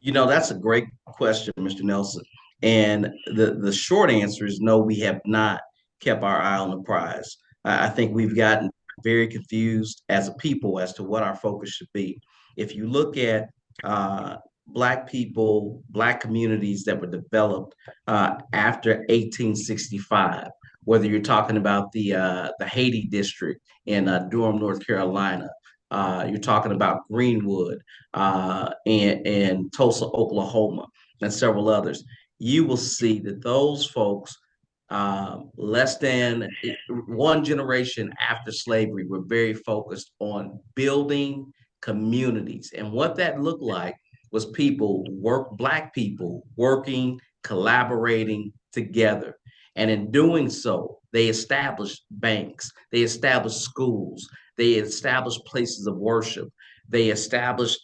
That's a great question, Mr. Nelson. And the short answer is no, we have not kept our eye on the prize. I think we've gotten very confused as a people as to what our focus should be. If you look at uh, Black people, Black communities that were developed after 1865, whether you're talking about the Haiti district in Durham, North Carolina, you're talking about Greenwood, and Tulsa, Oklahoma, and several others, you will see that those folks, less than one generation after slavery, were very focused on building communities. And what that looked like was Black people working, collaborating together. And in doing so, they established banks, they established schools, they established places of worship, they established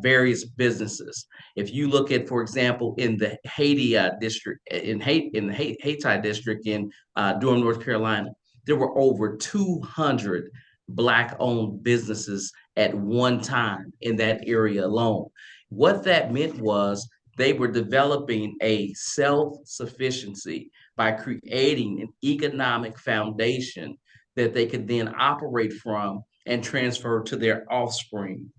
various businesses. If you look at, for example, in the Haiti district, in the Haiti district in Durham, North Carolina, there were over 200 Black-owned businesses at one time in that area alone. What that meant was they were developing a self-sufficiency by creating an economic foundation that they could then operate from and transfer to their offspring.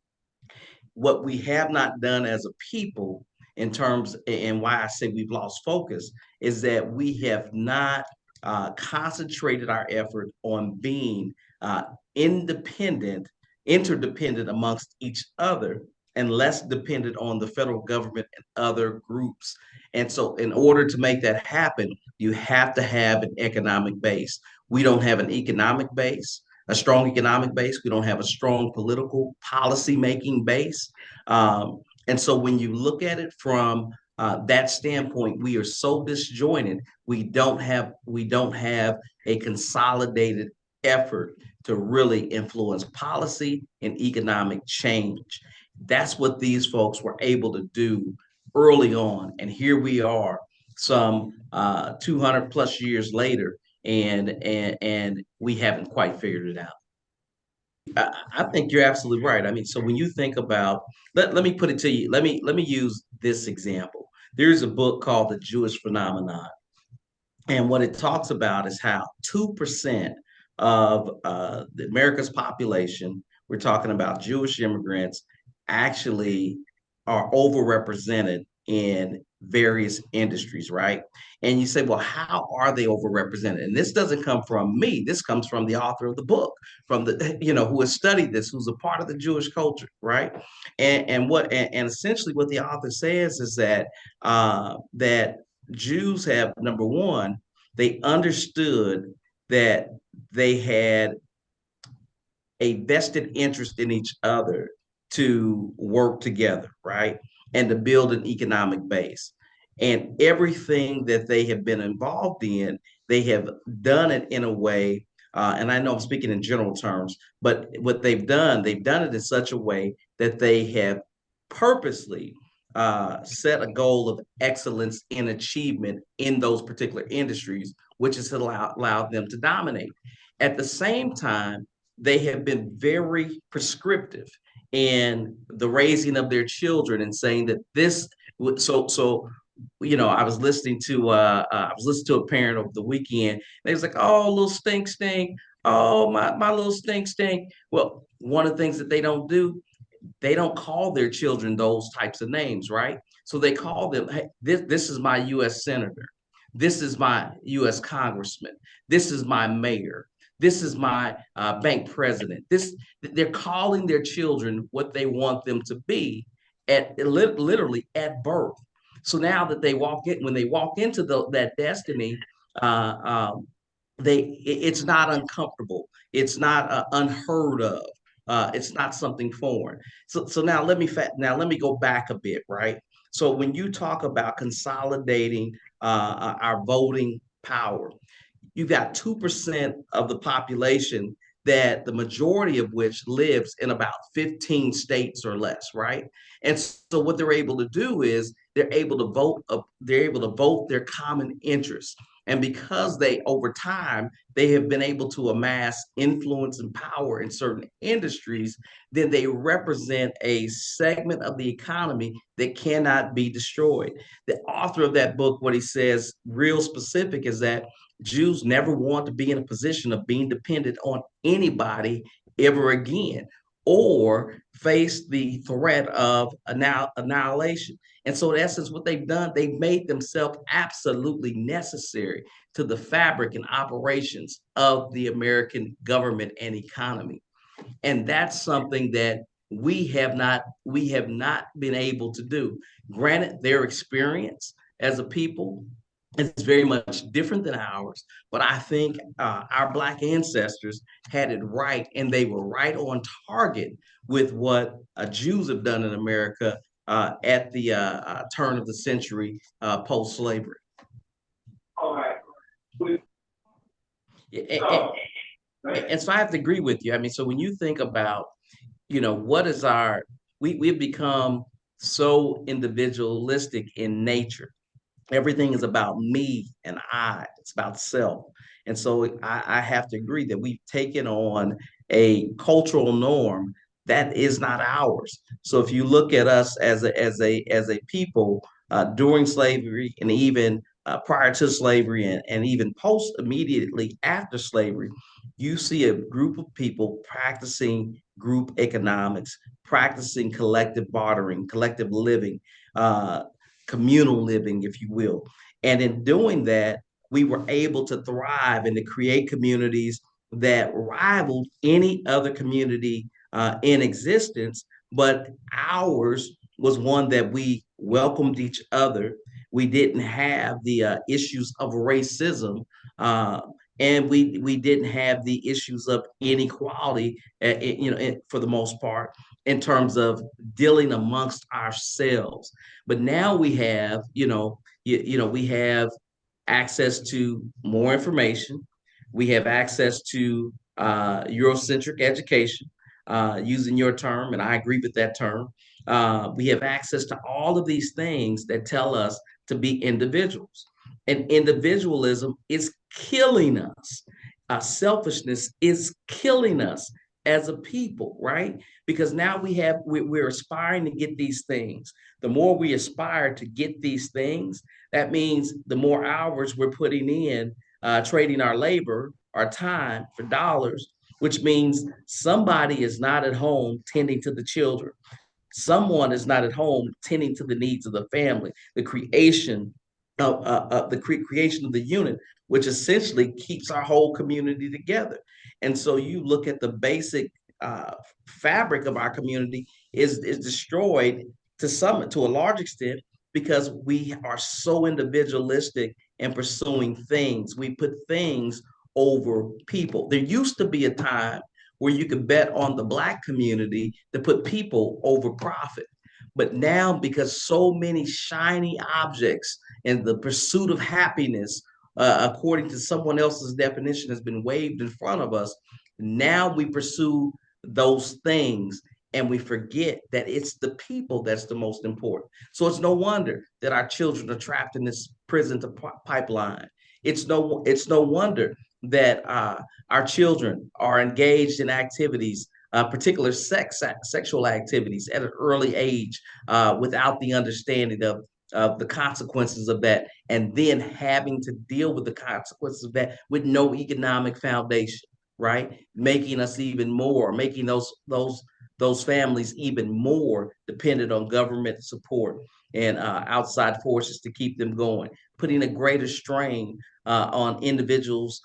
What we have not done as a people, in terms, and why I say we've lost focus, is that we have not concentrated our effort on being independent, interdependent amongst each other, and less dependent on the federal government and other groups. And so, in order to make that happen, you have to have an economic base. We don't have an economic base, a strong economic base. We don't have a strong political policy making base. And so when you look at it from that standpoint, we are so disjointed. We don't have a consolidated effort to really influence policy and economic change. That's what these folks were able to do early on, and here we are, some 200 plus years later, and we haven't quite figured it out. I think you're absolutely right. I mean, so when you think about, let me put it to you, let me use this example. There's a book called The Jewish Phenomenon, and what it talks about is how 2% of America's population, we're talking about Jewish immigrants, actually are overrepresented in various industries, right? And you say, well, how are they overrepresented? And this doesn't come from me. This comes from the author of the book, from who has studied this, who's a part of the Jewish culture, right? And essentially what the author says is that Jews have, number one, they understood that they had a vested interest in each other to work together, right? And to build an economic base. And everything that they have been involved in, they have done it in a way, and I know I'm speaking in general terms, but what they've done it in such a way that they have purposely set a goal of excellence in achievement in those particular industries, which has allowed them to dominate. At the same time, they have been very prescriptive in the raising of their children and saying that this I was listening to a parent over the weekend, and they was like, oh, little stink stink, oh, my little stink stink. Well, one of the things that they don't do, they don't call their children those types of names, right? So they call them, hey, this is my US senator, this is my US congressman, this is my mayor, this is my bank president. This They're calling their children what they want them to be at literally at birth. So now that when they walk into that destiny, uh, um, it's not uncomfortable. It's not unheard of. It's not something foreign. So now let me go back a bit, right? So when you talk about consolidating our voting power, you've got 2% of the population, that the majority of which lives in about 15 states or less, right? And so what they're able to do is they're able to vote their common interests. And because they, over time, they have been able to amass influence and power in certain industries, then they represent a segment of the economy that cannot be destroyed. The author of that book, what he says, real specific, is that Jews never want to be in a position of being dependent on anybody ever again, or face the threat of annihilation. And so, in essence, what they've done, they've made themselves absolutely necessary to the fabric and operations of the American government and economy. And that's something that we have not been able to do. Granted, their experience as a people is very much different than ours, but I think our Black ancestors had it right, and they were right on target with what Jews have done in America at the turn of the century, post-slavery. All right. And so I have to agree with you. I mean, so when you think about, what is we've become so individualistic in nature. Everything is about me and I. It's about self. And so I have to agree that we've taken on a cultural norm that is not ours. So if you look at us as a people during slavery, and even prior to slavery, and even post immediately after slavery, you see a group of people practicing group economics, practicing collective bartering, collective living, uh, communal living, if you will. And in doing that, we were able to thrive and to create communities that rivaled any other community in existence. But ours was one that we welcomed each other. We didn't have the issues of racism. And we didn't have the issues of inequality, for the most part, in terms of dealing amongst ourselves. But now we have, we have access to more information. We have access to Eurocentric education, using your term, and I agree with that term. We have access to all of these things that tell us to be individuals. And individualism is killing us. Selfishness is killing us as a people, right? Because now we're aspiring to get these things. The more we aspire to get these things, that means the more hours we're putting in, trading our labor, our time for dollars, which means somebody is not at home tending to the children. Someone is not at home tending to the needs of the family. The creation of the unit, which essentially keeps our whole community together. And so you look at the basic uh, fabric of our community is destroyed to a large extent, because we are so individualistic in pursuing things. We put things over people. There used to be a time where you could bet on the Black community to put people over profit. But now, because so many shiny objects and the pursuit of happiness, according to someone else's definition, has been waved in front of us, now we pursue those things, and we forget that it's the people that's the most important. So it's no wonder that our children are trapped in this prison to pipeline. It's no wonder that our children are engaged in activities, particular sexual activities at an early age, without the understanding of the consequences of that, and then having to deal with the consequences of that with no economic foundation, right? Making those families even more dependent on government support and outside forces to keep them going, putting a greater strain on individuals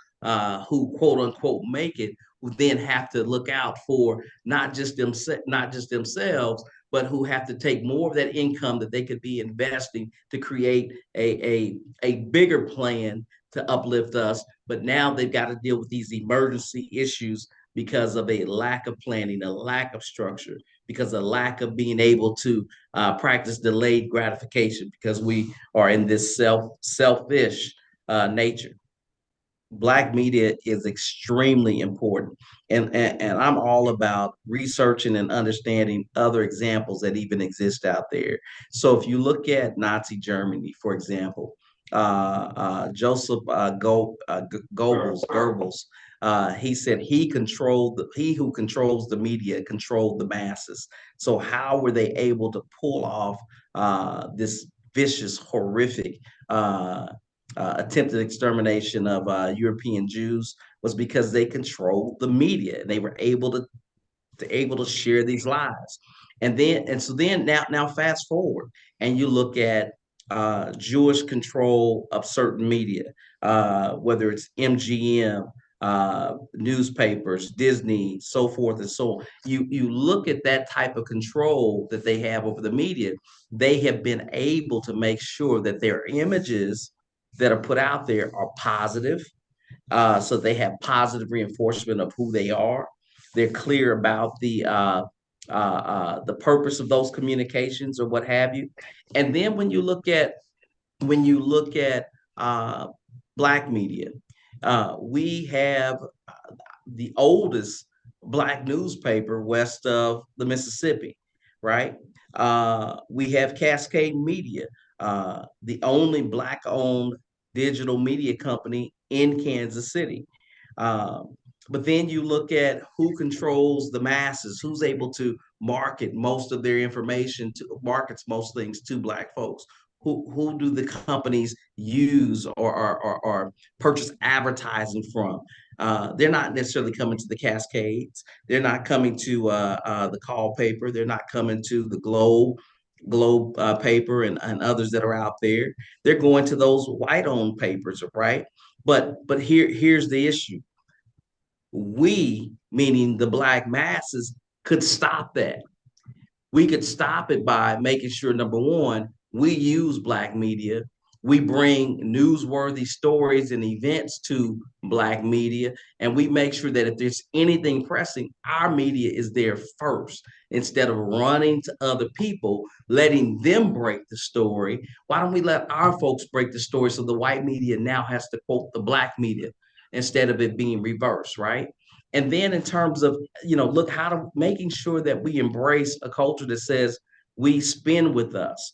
who quote unquote make it, who then have to look out for not just themselves, but who have to take more of that income that they could be investing to create a bigger plan to uplift us. But now they've got to deal with these emergency issues because of a lack of planning, a lack of structure, because a lack of being able to practice delayed gratification, because we are in this selfish nature. Black media is extremely important, and I'm all about researching and understanding other examples that even exist out there. So if you look at Nazi Germany, for example, Joseph Goebbels. He said he who controls the media controlled the masses. So how were they able to pull off this vicious, horrific attempted extermination of European Jews? Was because they controlled the media and they were able to share these lies. And so then now fast forward and you look at Jewish control of certain media, whether it's MGM, newspapers, Disney, so forth and so on. You look at that type of control that they have over the media. They have been able to make sure that their images that are put out there are positive, so they have positive reinforcement of who they are. They're clear about the purpose of those communications or what have you. And then when you look at uh, black media, we have the oldest black newspaper west of the Mississippi, right? We have Cascade Media, the only black-owned digital media company in Kansas City. But then you look at who controls the masses, who's able to market most of their information to markets most things to black folks. Who do the companies use or purchase advertising from? They're not necessarily coming to the Cascades. They're not coming to the Call paper. They're not coming to the Globe paper and others that are out there. They're going to those white-owned papers, right? But here's the issue. We, meaning the black masses, could stop that. We could stop it by making sure, number one, we use black media. We bring newsworthy stories and events to black media, and we make sure that if there's anything pressing, our media is there first. Instead of running to other people, letting them break the story, why don't we let our folks break the story so the white media now has to quote the black media instead of it being reversed, right? And then in terms of, look how to making sure that we embrace a culture that says we spend with us,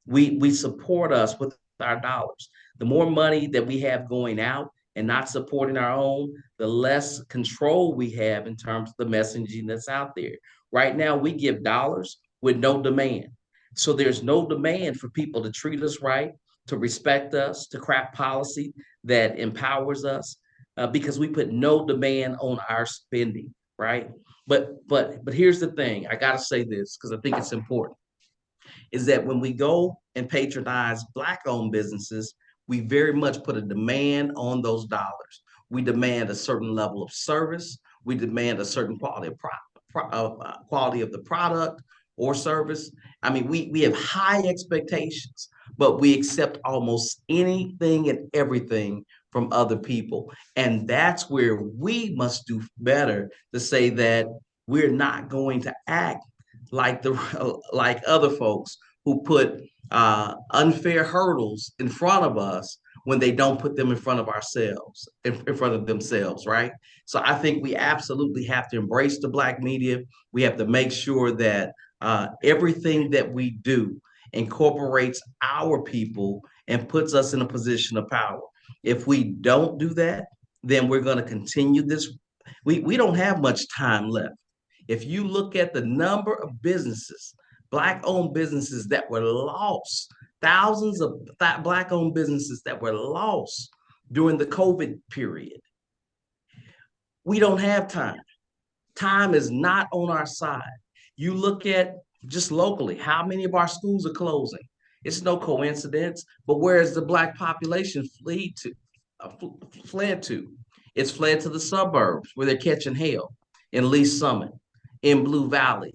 we support us with our dollars. The more money that we have going out and not supporting our own, the less control we have in terms of the messaging that's out there. Right now, we give dollars with no demand. So there's no demand for people to treat us right, to respect us, to craft policy that empowers us, because we put no demand on our spending, right? But here's the thing. I got to say this because I think it's important. Is that when we go and patronize black-owned businesses, we very much put a demand on those dollars. We demand a certain level of service. We demand a certain quality of the product or service. I mean, we have high expectations, but we accept almost anything and everything from other people. And that's where we must do better to say that we're not going to act like other folks who put unfair hurdles in front of us when they don't put them in front of ourselves, in front of themselves, right? So I think we absolutely have to embrace the black media. We have to make sure that everything that we do incorporates our people and puts us in a position of power. If we don't do that, then we're going to continue this. We don't have much time left. If you look at the number of businesses, black-owned businesses that were lost, thousands of black-owned businesses that were lost during the COVID period, we don't have time. Time is not on our side. You look at just locally, how many of our schools are closing? It's no coincidence, but where is the black population uh, fled to? It's fled to the suburbs where they're catching hell in Lee Summit, in Blue Valley,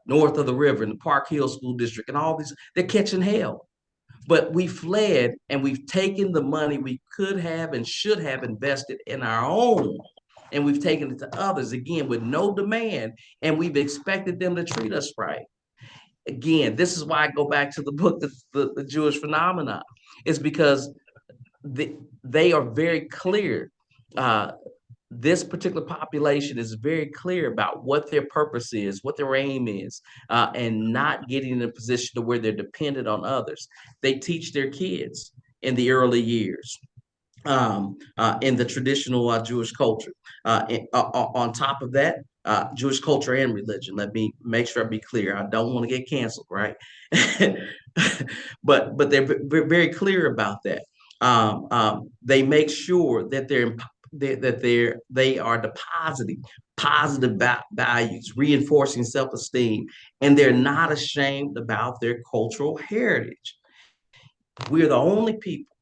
north of the river, in the Park Hill School District, and all these, they're catching hell. But we fled and we've taken the money we could have and should have invested in our own, and we've taken it to others again with no demand, and we've expected them to treat us right. Again, this is why I go back to the book, the Jewish Phenomenon. It's because they are very clear. Uh, this particular population is very clear about what their purpose is, what their aim is, and not getting in a position to where they're dependent on others. They teach their kids in the early years in the traditional Jewish culture. On top of that, Jewish culture and religion. Let me make sure I be clear. I don't want to get canceled, right? But they're very clear about that. They make sure that they are depositing positive values, reinforcing self-esteem, and they're not ashamed about their cultural heritage. We're the only people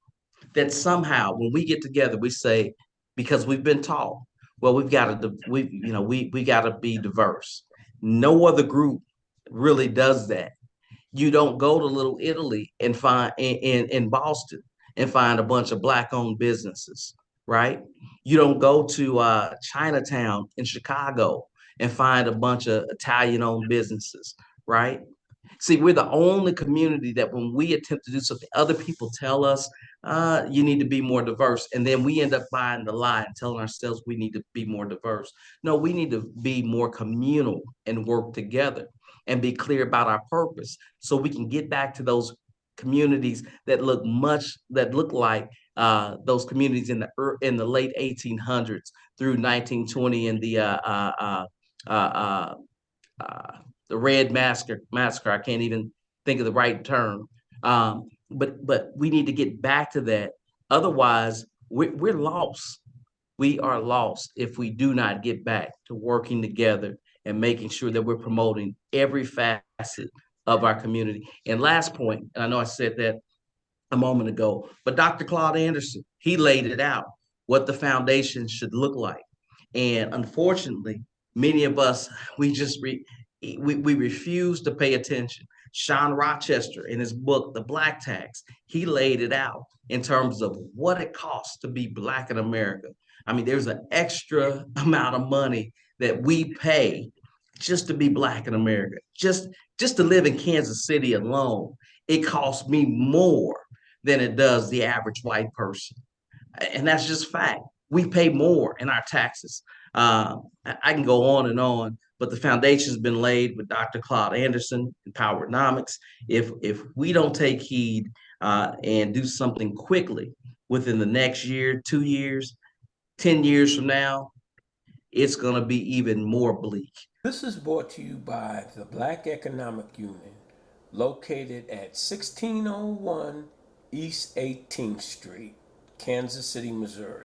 that somehow when we get together we say, because we've been taught, well, we got to be diverse. No other group really does that. You don't go to Little Italy and find in Boston and find a bunch of black owned businesses, right? You don't go to Chinatown in Chicago and find a bunch of Italian owned businesses, right? See, we're the only community that when we attempt to do something, other people tell us, you need to be more diverse. And then we end up buying the lie and telling ourselves we need to be more diverse. No, we need to be more communal and work together and be clear about our purpose so we can get back to those communities that look like those communities in the late 1800s through 1920 and uh, uh, uh, the Red Massacre. I can't even think of the right term. But we need to get back to that. Otherwise, we're lost. We are lost if we do not get back to working together and making sure that we're promoting every facet of our community. And last point, and I know I said that a moment ago, but Dr. Claude Anderson, he laid it out what the foundation should look like. And unfortunately, many of us, we refuse to pay attention. Sean Rochester, in his book, The Black Tax, he laid it out in terms of what it costs to be Black in America. I mean, there's an extra amount of money that we pay just to be Black in America. Just to live in Kansas City alone, it costs me more than it does the average white person. And that's just fact. We pay more in our taxes. I can go on, but the foundation's been laid with Dr. Claude Anderson and Powernomics. If we don't take heed and do something quickly within the next year, 2 years, 10 years from now, it's going to be even more bleak. This is brought to you by the Black Economic Union, located at 1601 East 18th Street, Kansas City, Missouri.